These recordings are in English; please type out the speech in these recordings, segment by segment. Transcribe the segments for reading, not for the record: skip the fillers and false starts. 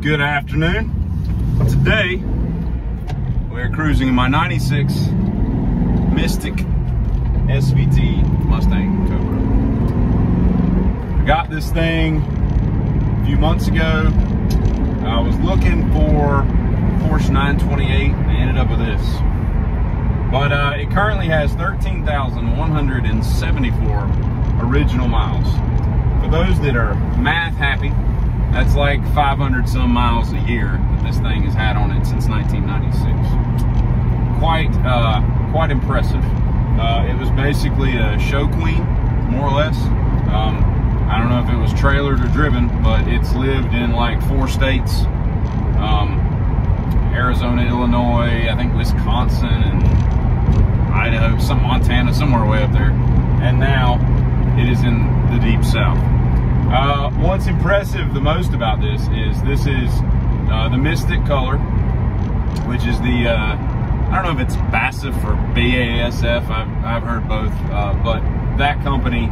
Good afternoon. Today we're cruising in my 96 Mystic SVT Mustang Cobra. I got this thing a few months ago. I was looking for Porsche 928 and I ended up with this. But it currently has 13,174 original miles. For those that are math happy, that's like 500 some miles a year that this thing has had on it since 1996. Quite impressive. It was basically a show queen, more or less. I don't know if it was trailered or driven, but it's lived in like 4 states. Arizona, Illinois, I think Wisconsin, and Idaho, some Montana, somewhere way up there. And now it is in the deep south. What's impressive the most about this is the Mystic color, which is the, I don't know if it's BASF or BASF, I've heard both, but that company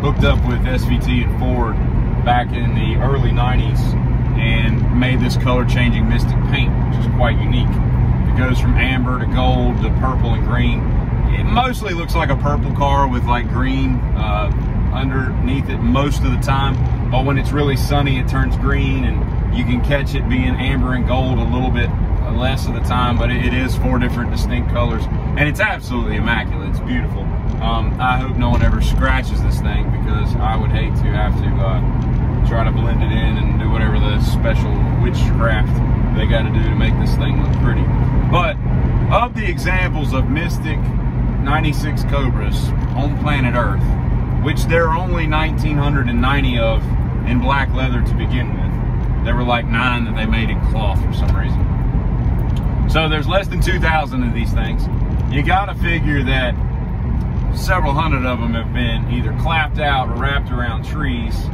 hooked up with SVT and Ford back in the early 90s and made this color changing Mystic paint, which is quite unique. It goes from amber to gold to purple and green. It mostly looks like a purple car with like green underneath it most of the time, but when it's really sunny it turns green, and you can catch it being amber and gold a little bit less of the time, but it is 4 different distinct colors, and it's absolutely immaculate. It's beautiful. I hope no one ever scratches this thing, because I would hate to have to try to blend it in and do whatever the special witchcraft they got to do to make this thing look pretty. But of the examples of Mystic 96 Cobras on planet Earth, which there are only 1,990 of in black leather to begin with, there were like 9 that they made in cloth for some reason. So there's less than 2,000 of these things. You gotta figure that several hundred of them have been either clapped out or wrapped around trees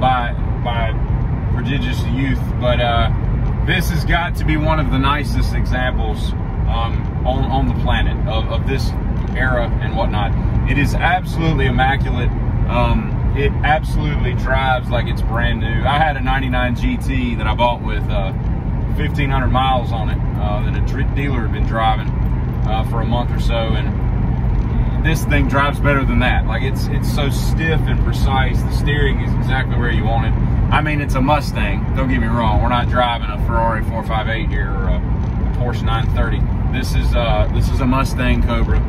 by prodigious youth. But this has got to be one of the nicest examples on the planet of this era and whatnot. It is absolutely immaculate. It absolutely drives like it's brand new. I had a 99 GT that I bought with 1,500 miles on it that a dealer had been driving for a month or so, and this thing drives better than that. Like it's so stiff and precise. The steering is exactly where you want it. I mean, it's a Mustang, don't get me wrong. We're not driving a Ferrari 458 here or a Porsche 930. This is a Mustang Cobra.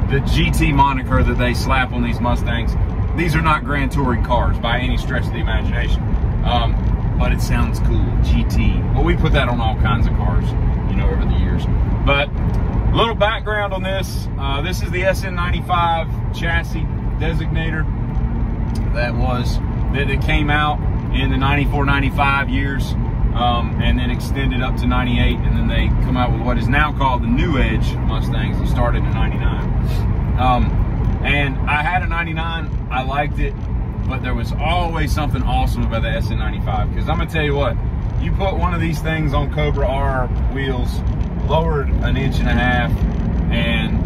The GT moniker that they slap on these Mustangs, these are not Grand Touring cars by any stretch of the imagination. But it sounds cool, GT. Well, we put that on all kinds of cars, you know, over the years. But a little background on this. This is the SN95 chassis designator that came out in the 94, 95 years, and then extended up to 98, and then they come out with what is now called the New Edge Mustangs that started in 99. And I had a 99, I liked it, but there was always something awesome about the SN95, because I'm gonna tell you what, you put one of these things on Cobra R wheels, lowered 1.5 inches, and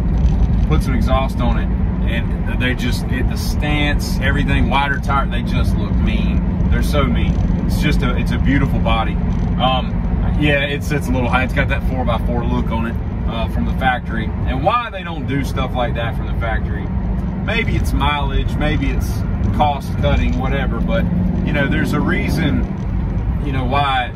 put some exhaust on it, and they just, the stance, everything, wider tire, they just look mean. They're so mean. It's a beautiful body. Yeah, it sits a little high. It's got that 4x4 look on it from the factory. And why they don't do stuff like that from the factory, maybe it's mileage, maybe it's cost cutting, whatever, but you know, there's a reason, you know, why,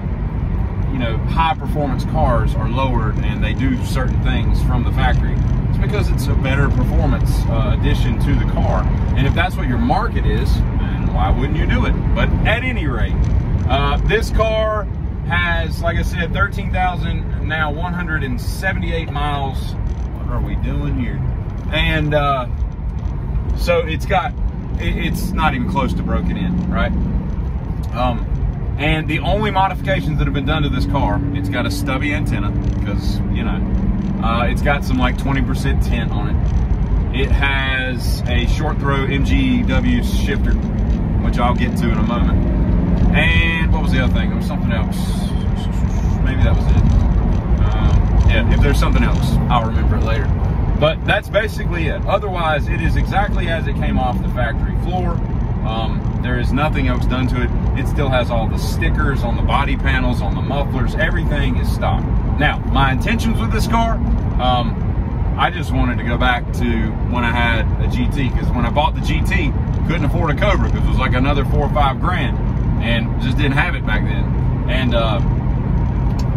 you know, high performance cars are lowered and they do certain things from the factory. It's because it's a better performance addition to the car. And if that's what your market is, then why wouldn't you do it? But at any rate, this car has, like I said, 13,178 miles. What are we doing here? And so it's not even close to broken in, right? And the only modifications that have been done to this car, it's got a stubby antenna, because, you know, it's got some like 20% tint on it. It has a short throw MGW shifter, which I'll get to in a moment. And what was the other thing? There was something else. Maybe that was it. Yeah, if there's something else, I'll remember it later. But that's basically it. Otherwise, it is exactly as it came off the factory floor. There is nothing else done to it. It still has all the stickers on the body panels, on the mufflers. Everything is stock. Now, my intentions with this car, I just wanted to go back to when I had a GT, because when I bought the GT, couldn't afford a Cobra because it was like another $4 or $5 grand, and just didn't have it back then. And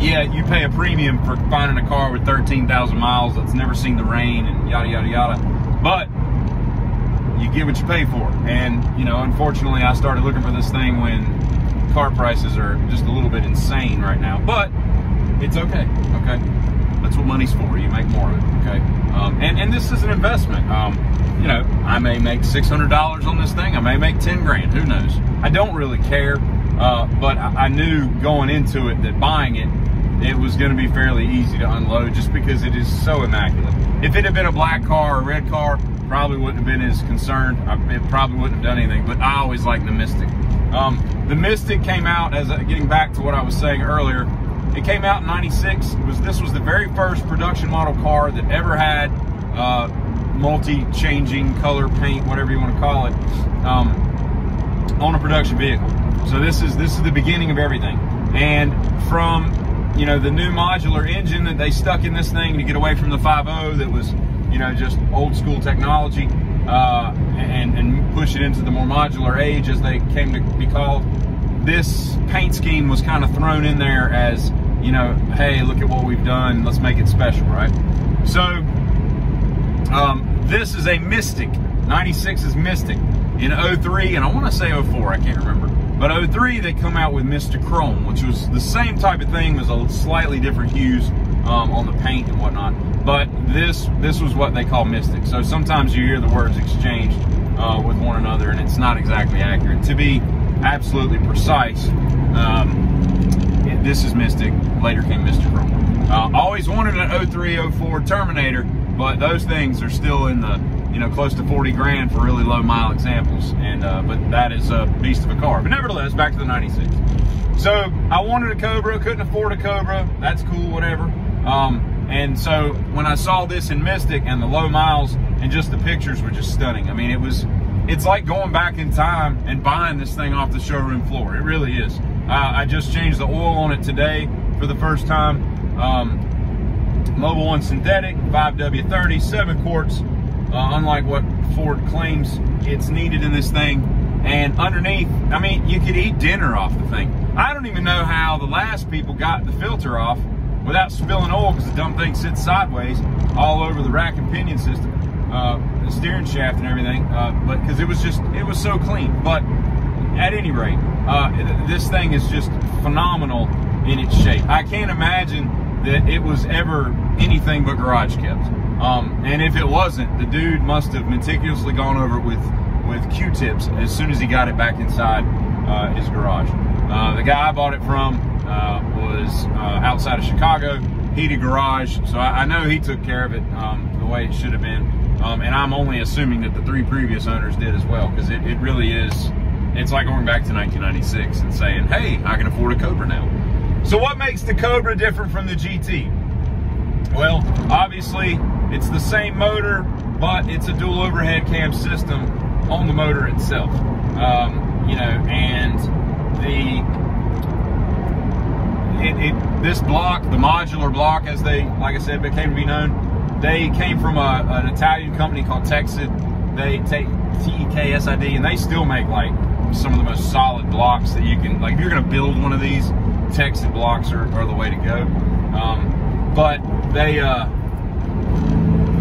yeah, you pay a premium for finding a car with 13,000 miles that's never seen the rain and yada yada yada, but you get what you pay for. And you know, unfortunately, I started looking for this thing when car prices are just a little bit insane right now, but it's okay. Okay, that's what money's for. You make more of it. Okay, and this is an investment. You know, I may make $600 on this thing. I may make 10 grand. Who knows? I don't really care. But I knew going into it that buying it was going to be fairly easy to unload, just because it is so immaculate. If it had been a black car or a red car, probably wouldn't have been as concerned. It probably wouldn't have done anything, but I always liked the Mystic. The Mystic came out, as getting back to what I was saying earlier, it came out in '96. This was the very first production model car that ever had multi-changing color paint, whatever you want to call it, on a production vehicle. So this is the beginning of everything. And from, you know, the new modular engine that they stuck in this thing to get away from the 5.0 that was, you know, just old school technology, and push it into the more modular age, as they came to be called. This paint scheme was kind of thrown in there as, you know, hey, look at what we've done, let's make it special, right? So this is a Mystic. 96 is Mystic. In 03, and I want to say 04, I can't remember, but 03 they come out with Mr. Chrome, which was the same type of thing, was a slightly different hues on the paint and whatnot. But this was what they call Mystic. So sometimes you hear the words exchanged with one another, and it's not exactly accurate. To be absolutely precise, this is Mystic. Later came Mr. Chrome. Always wanted an 03, 04 Terminator, but those things are still in the, you know, close to 40 grand for really low mile examples, and but that is a beast of a car. But nevertheless, back to the 96. So I wanted a Cobra, couldn't afford a Cobra. That's cool, whatever. And so when I saw this in Mystic and the low miles and just the pictures were just stunning. I mean, it's like going back in time and buying this thing off the showroom floor. It really is. I just changed the oil on it today for the first time. Mobil 1 synthetic, 5W30, 7 quarts. Unlike what Ford claims it's needed in this thing. And underneath, I mean, you could eat dinner off the thing. I don't even know how the last people got the filter off without spilling oil, because the dumb thing sits sideways all over the rack and pinion system, the steering shaft and everything, but because it was so clean. But at any rate, this thing is just phenomenal in its shape. I can't imagine that it was ever anything but garage kept. And if it wasn't, the dude must have meticulously gone over it with Q-tips as soon as he got it back inside his garage. The guy I bought it from was outside of Chicago, heated garage, so I know he took care of it the way it should have been. And I'm only assuming that the 3 previous owners did as well, because it really is, it's like going back to 1996 and saying, hey, I can afford a Cobra now. So what makes the Cobra different from the GT? Well, obviously, it's the same motor, but it's a dual overhead cam system on the motor itself. You know, and this block, the modular block, as they, like I said, became to be known, they came from an Italian company called Texid. They take TEKSID, and they still make like some of the most solid blocks that you can, like if you're going to build one of these, Texid blocks are the way to go. But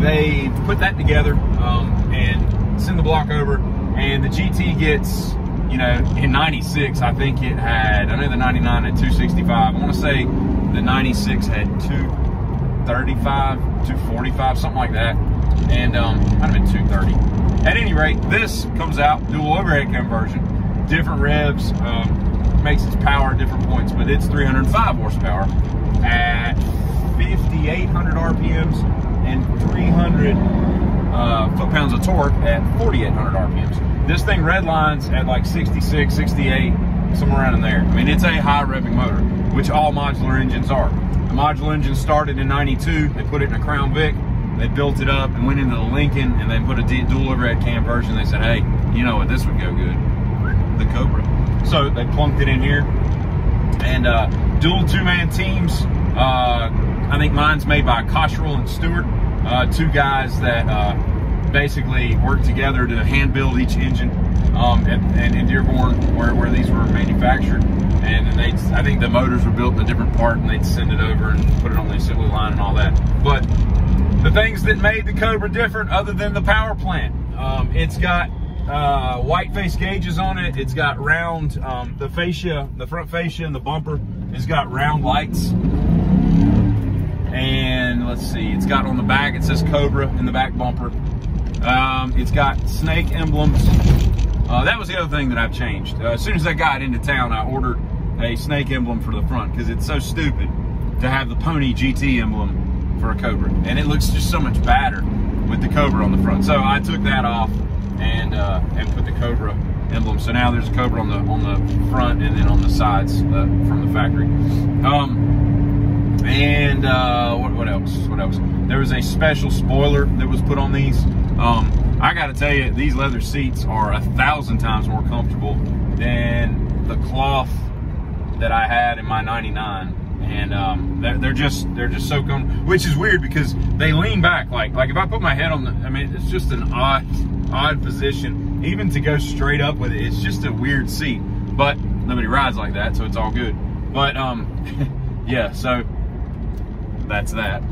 they put that together and send the block over, and the GT gets, you know, in 96, I think it had, I know the 99 had 265. I want to say the 96 had 235, 245, something like that. And might have been 230. At any rate, this comes out, dual overhead conversion, different revs, makes its power at different points, but it's 305 horsepower at 5,800 RPMs and 300 foot-pounds of torque at 4,800 RPMs. This thing redlines at like 66, 68, somewhere around in there. I mean, it's a high revving motor, which all modular engines are. The modular engine started in 92. They put it in a Crown Vic. They built it up and went into the Lincoln, and they put a dual overhead cam version. They said, hey, you know what, this would go good. the Cobra. So they plunked it in here, and dual 2-man teams. I think mine's made by Cottrell and Stewart, 2 guys that basically work together to hand build each engine, and in Dearborn where these were manufactured. And I think the motors were built in a different part, and they'd send it over and put it on the assembly line and all that. But the things that made the Cobra different, other than the power plant, it's got white face gauges on it. It's got round, the fascia, the front fascia and the bumper has got round lights. And let's see, it's got on the back, it says Cobra in the back bumper. It's got snake emblems. That was the other thing that I've changed. As soon as I got into town, I ordered a snake emblem for the front, because it's so stupid to have the Pony GT emblem for a Cobra, and it looks just so much better with the Cobra on the front. So I took that off and put the Cobra emblem. So now there's a Cobra on the front and then on the sides from the factory. What else? There was a special spoiler that was put on these. I got to tell you, these leather seats are 1,000 times more comfortable than the cloth that I had in my 99, and they're just so comfortable, which is weird because they lean back. Like if I put my head on the, I mean, it's just an odd position, even to go straight up with it. It's just a weird seat, but nobody rides like that, so it's all good. But yeah, so that's that.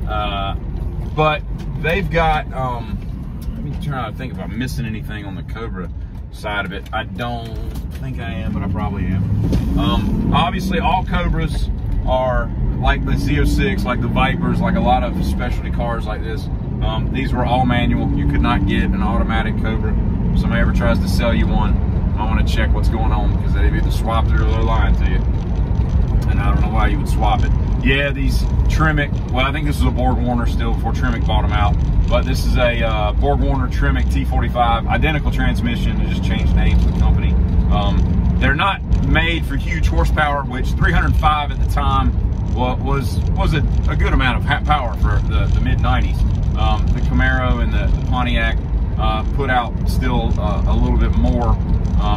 But they've got let me try to think if I'm missing anything on the Cobra side of it. I don't think I am, but I probably am. Obviously all Cobras are like the Z06, like the Vipers, like a lot of specialty cars like this. These were all manual. You could not get an automatic Cobra. If somebody ever tries to sell you one, I want to check what's going on, because they've either swapped it or they're lying to you. And I don't know why you would swap it. Yeah, these Tremec, well, I think this was a Borg Warner still before Tremec bought them out. But this is a Borg Warner Tremec T45, identical transmission. They just changed names of the company. They're not made for huge horsepower, which 305 at the time was a good amount of power for the mid-90s. The Camaro and the Pontiac put out still a little bit more.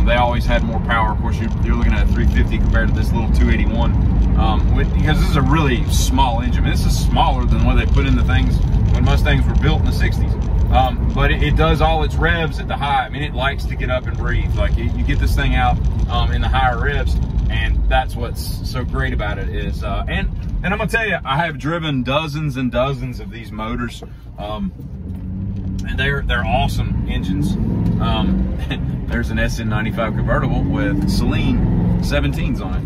They always had more power. Of course, you're looking at a 350 compared to this little 281, because this is a really small engine. I mean, this is smaller than what they put in the things when Mustangs were built in the 60s. But it does all its revs at the high. I mean, it likes to get up and breathe. Like, you get this thing out in the higher revs, and that's what's so great about it is, and I'm gonna tell you, I have driven dozens and dozens of these motors, and they're awesome engines. There's an SN95 convertible with Celine 17s on it.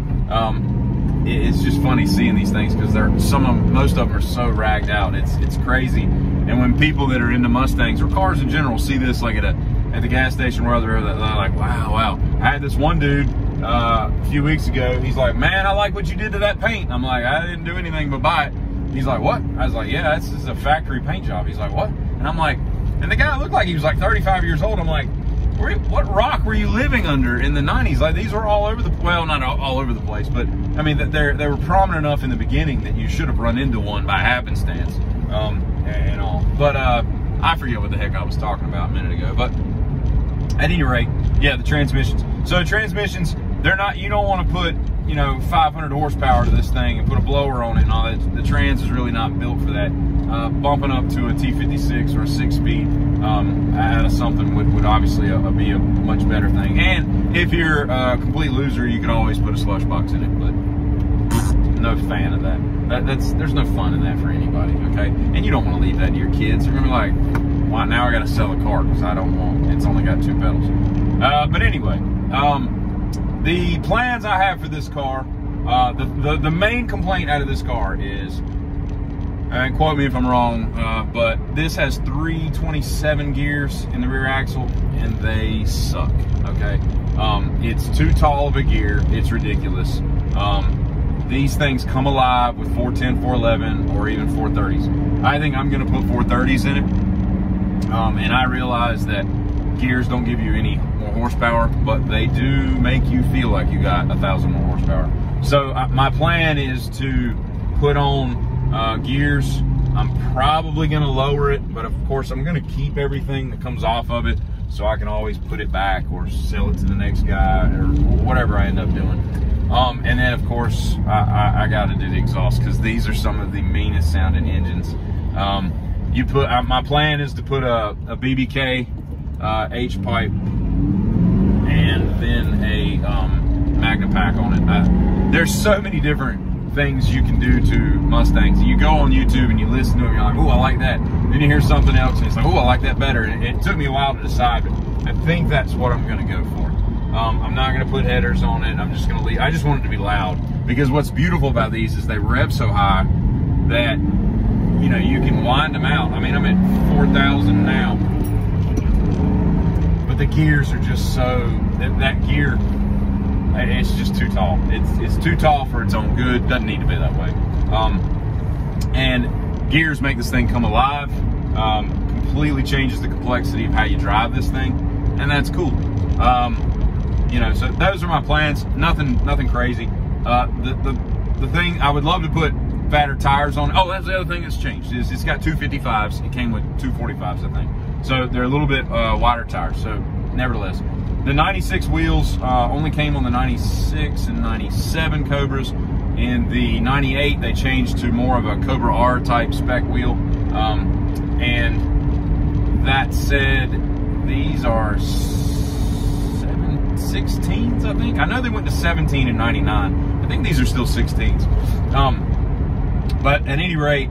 It's just funny seeing these things, because most of them are so ragged out. It's crazy. And when people that are into Mustangs or cars in general see this, like at the gas station where they're like, wow. I had this one dude a few weeks ago. He's like, man, I like what you did to that paint. I'm like, I didn't do anything but buy it. He's like, what? I was like, yeah, this is a factory paint job. He's like, what? And I'm like, and the guy looked like he was like 35 years old. I'm like, what rock were you living under in the 90s? Like, these were all over well, not all over the place, but I mean, they were prominent enough in the beginning that you should have run into one by happenstance, and all. But I forget what the heck I was talking about a minute ago. But at any rate, yeah, the transmissions. So transmissions, they're not, you don't want to put, 500 horsepower to this thing and put a blower on it and all that. The trans is really not built for that. Bumping up to a T56 or a 6-speed out of something would obviously be a much better thing. And if you're a complete loser, you can always put a slush box in it, but no fan of that. There's no fun in that for anybody, okay? And you don't want to leave that to your kids. They're going to be like, well, now I got to sell a car because I don't want, it's only got 2 pedals. But anyway, the plans I have for this car, the main complaint out of this car is, and quote me if I'm wrong, but this has 327 gears in the rear axle, and they suck, okay? It's too tall of a gear. It's ridiculous. These things come alive with 410, 411, or even 430s. I think I'm going to put 430s in it, and I realize that gears don't give you any more horsepower, but they do make you feel like you got 1,000 more horsepower. So my plan is to put on gears. I'm probably going to lower it, but of course I'm going to keep everything that comes off of it. so I can always put it back or sell it to the next guy or whatever I end up doing. And then of course I got to do the exhaust, because these are some of the meanest sounding engines. My plan is to put a BBK H pipe and then a Magna pack on it. There's so many different things you can do to Mustangs. You go on YouTube and you listen to them, you're like, oh, I like that. Then you hear something else and it's like, oh, I like that better. And it took me a while to decide, but I think that's what I'm gonna go for. I'm not gonna put headers on it. I'm just gonna leave. I just want it to be loud, because what's beautiful about these is they rev so high that, you know, you can wind them out. I mean, I'm at 4,000 now, but the gears are just so, that gear, it's just too tall. It's too tall for its own good. Doesn't need to be that way. And gears make this thing come alive. Completely changes the complexity of how you drive this thing, and that's cool. You know, so those are my plans. Nothing crazy. The thing I would love to put fatter tires on. Oh, that's the other thing that's changed. Is it's got 255s. It came with 245s, I think. So they're a little bit wider tires. So nevertheless, the 96 wheels only came on the 96 and 97 Cobras. In the 98, they changed to more of a Cobra R type spec wheel. And that said, these are 16s, I think. I know they went to 17 in 99. I think these are still 16s. But at any rate,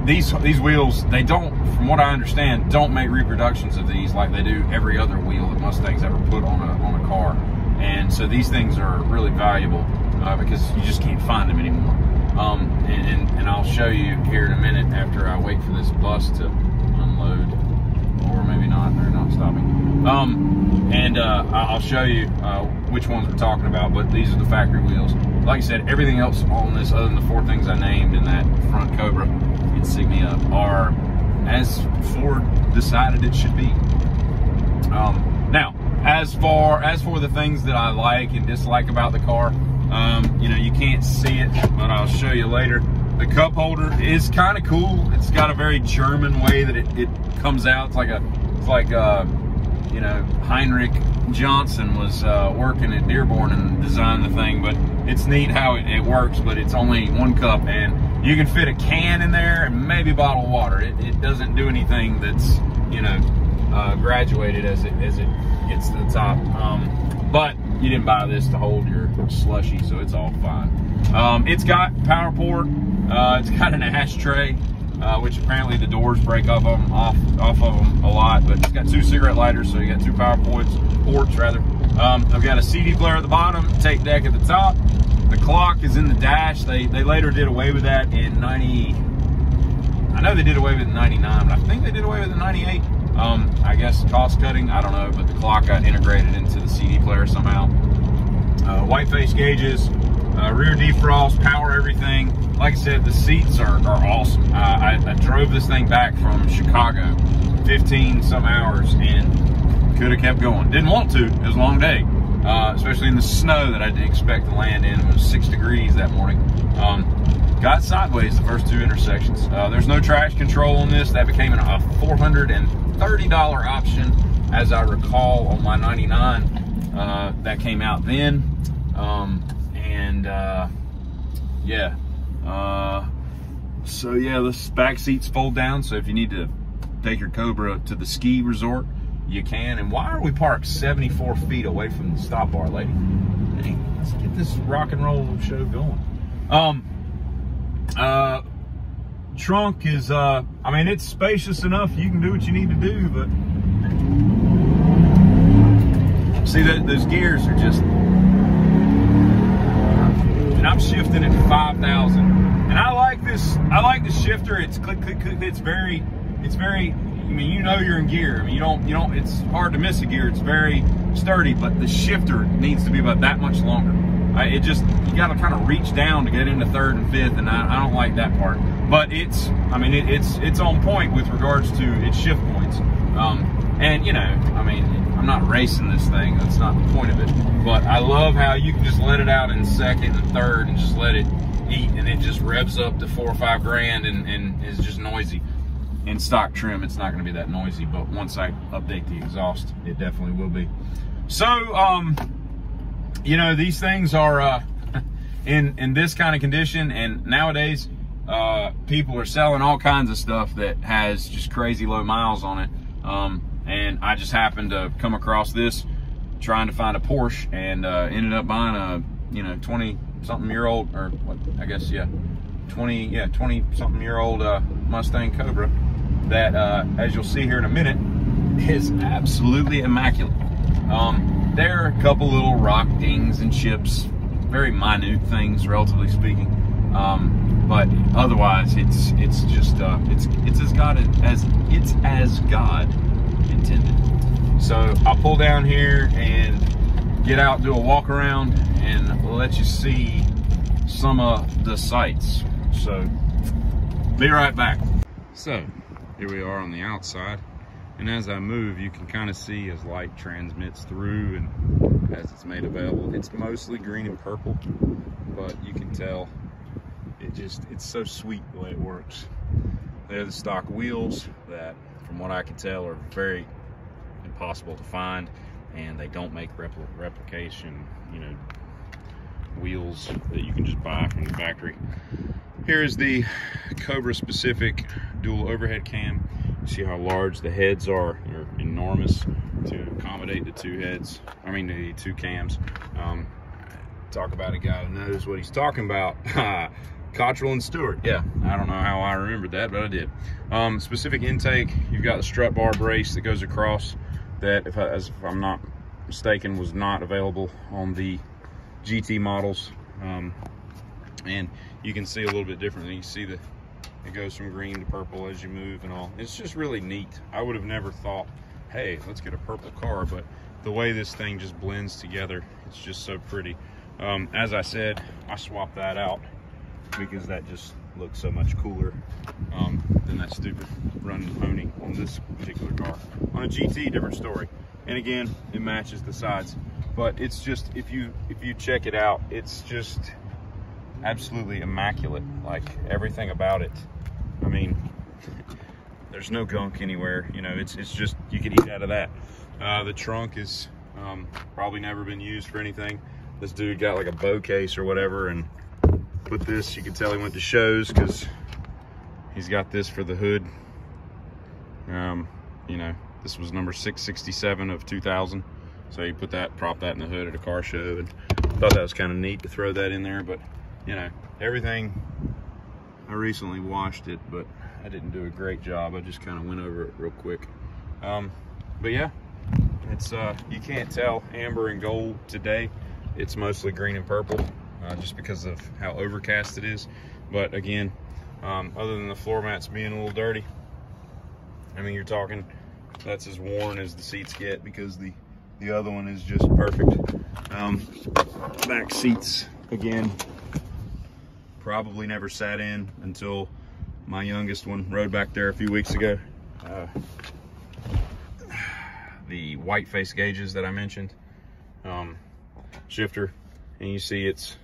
these wheels, they don't, from what I understand, don't make reproductions of these like they do every other wheel that Mustang's ever put on a car. And so these things are really valuable because you just can't find them anymore. And I'll show you here in a minute after I wait for this bus to unload, or maybe not, they're not stopping. I'll show you which ones we're talking about, but these are the factory wheels. Like I said, everything else on this, other than the 4 things I named in that front Cobra insignia, are as Ford decided it should be. Now, as for the things that I like and dislike about the car, you know, you can't see it, but I'll show you later. The cup holder is kind of cool. It's got a very German way that it comes out. It's like you know, Heinrich Johnson was working at Dearborn and designed the thing, but it's neat how it works. But it's only 1 cup, and you can fit a can in there and maybe a bottle of water. It doesn't do anything that's, you know, graduated as it gets to the top. But you didn't buy this to hold your slushy, so it's all fine. It's got power port. It's got an ashtray, which apparently the doors break off of them a lot, but it's got 2 cigarette lighters, so you got 2 power ports rather. I've got a CD player at the bottom, tape deck at the top. The clock is in the dash. They later did away with that in 90. I know they did away with it in 99, but I think they did away with it in 98. I guess cost cutting, I don't know, but the clock got integrated into the CD player somehow. White face gauges, rear defrost, power everything. Like I said, the seats are awesome. I drove this thing back from Chicago, 15 some hours, and could have kept going. Didn't want to, it was a long day, especially in the snow that I didn't expect to land in. It was 6 degrees that morning. Got sideways the first 2 intersections. There's no traction control on this. That became a $430 option, as I recall, on my 99. That came out then. Yeah. So yeah, the back seats fold down, so if you need to take your Cobra to the ski resort, you can. And why are we parked 74 feet away from the stop bar, lady? Hey, let's get this rock and roll show going. Trunk is, I mean, it's spacious enough. You can do what you need to do, but see that those gears are just, and I'm shifting at 5,000. And I like this. I like the shifter. It's click, click, click. It's very, I mean, you know you're in gear. I mean, you don't, it's hard to miss a gear. It's very sturdy, but the shifter needs to be about that much longer. You got to kind of reach down to get into 3rd and 5th, and I don't like that part. But it's on point with regards to its shift points. And you know, I mean, I'm not racing this thing. That's not the point of it. But I love how you can just let it out in 2nd and 3rd and just let it eat, and it just revs up to 4 or 5 grand and is just noisy. in stock trim, it's not going to be that noisy, but once I update the exhaust, it definitely will be. So, you know, these things are in this kind of condition, and nowadays people are selling all kinds of stuff that has just crazy low miles on it. And I just happened to come across this trying to find a Porsche, and ended up buying a, you know, 20-something-year-old, or what, I guess, yeah, 20-something-year-old Mustang Cobra that, as you'll see here in a minute, is absolutely immaculate. There are a couple little rock dings and chips, very minute things, relatively speaking, but otherwise, it's just as God intended. So I'll pull down here and get out, do a walk around, and let you see some of the sights. So be right back. So here we are on the outside, and as I move, you can kind of see as light transmits through and as it's made available. It's mostly green and purple, but you can tell it's so sweet the way it works. They're the stock wheels that, from what I can tell, are very impossible to find, and they don't make replication, you know, wheels that you can just buy from the factory. Here's the Cobra specific dual overhead cam. You see how large the heads are. They're enormous to accommodate the the two cams. Talk about a guy who knows what he's talking about. Cottrell and Stewart. Yeah, I don't know how I remembered that, but I did. Specific intake, you've got the strut bar brace that goes across that, if I'm not mistaken, was not available on the GT models. And you can see a little bit differently. You see it goes from green to purple as you move and all. It's just really neat. I would have never thought, hey, let's get a purple car, but the way this thing just blends together, it's just so pretty. As I said, I swapped that out because that just looks so much cooler than that stupid running pony on this particular car. On a GT, different story. And again, it matches the sides. But it's just, if you check it out, it's just absolutely immaculate. Like, everything about it. I mean, there's no gunk anywhere. You know, it's just, you could eat out of that. The trunk is probably never been used for anything. This dude got like a bow case or whatever and put this. You can tell he went to shows because he's got this for the hood. You know, this was number 667 of 2000. So you put that, prop that in the hood at a car show, and thought that was kind of neat to throw that in there. But you know, everything, I recently washed it, but I didn't do a great job. I just kind of went over it real quick. But yeah, it's you can't tell amber and gold today. It's mostly green and purple, just because of how overcast it is. But again, other than the floor mats being a little dirty, I mean, you're talking, that's as worn as the seats get, because the other one is just perfect. Back seats, again, probably never sat in until my youngest one rode back there a few weeks ago. The white face gauges that I mentioned, shifter, and you see it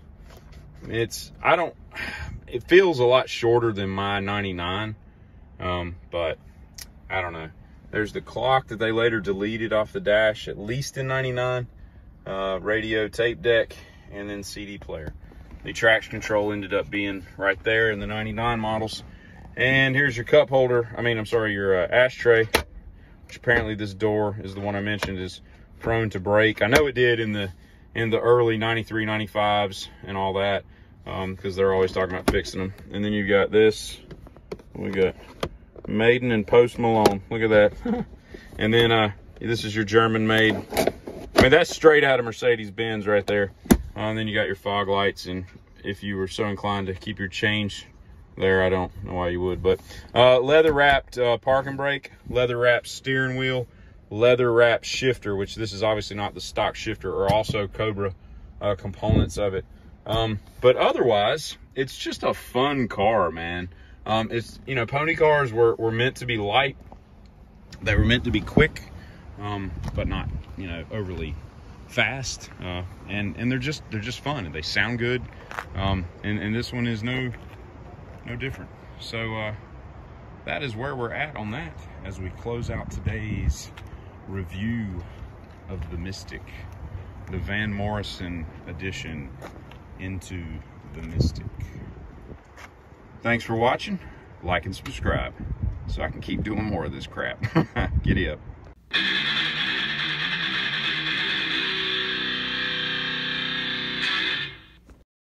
feels a lot shorter than my 99, but I don't know. There's the clock that they later deleted off the dash, at least in 99, radio, tape deck, and then CD player. The traction control ended up being right there in the 99 models. And here's your cup holder, your ashtray, which apparently this door is the one I mentioned is prone to break. I know it did in the early 93, 95s and all that, because they're always talking about fixing them. And then you got this, we got Maiden and Post Malone. Look at that. And then this is your German made. I mean, that's straight out of Mercedes-Benz right there. And then you got your fog lights, and if you were so inclined to keep your change there, I don't know why you would, but leather wrapped parking brake, leather wrapped steering wheel, leather wrapped shifter, which this is obviously not the stock shifter, or also Cobra components of it. But otherwise, it's just a fun car, man. It's, you know, pony cars were meant to be light. They were meant to be quick, but not, you know, overly fast. And they're just fun, and they sound good. And this one is no different. So that is where we're at on that as we close out today's review of the Mystic, the Van Morrison edition into the Mystic. Thanks for watching. Like and subscribe so I can keep doing more of this crap. Giddy up.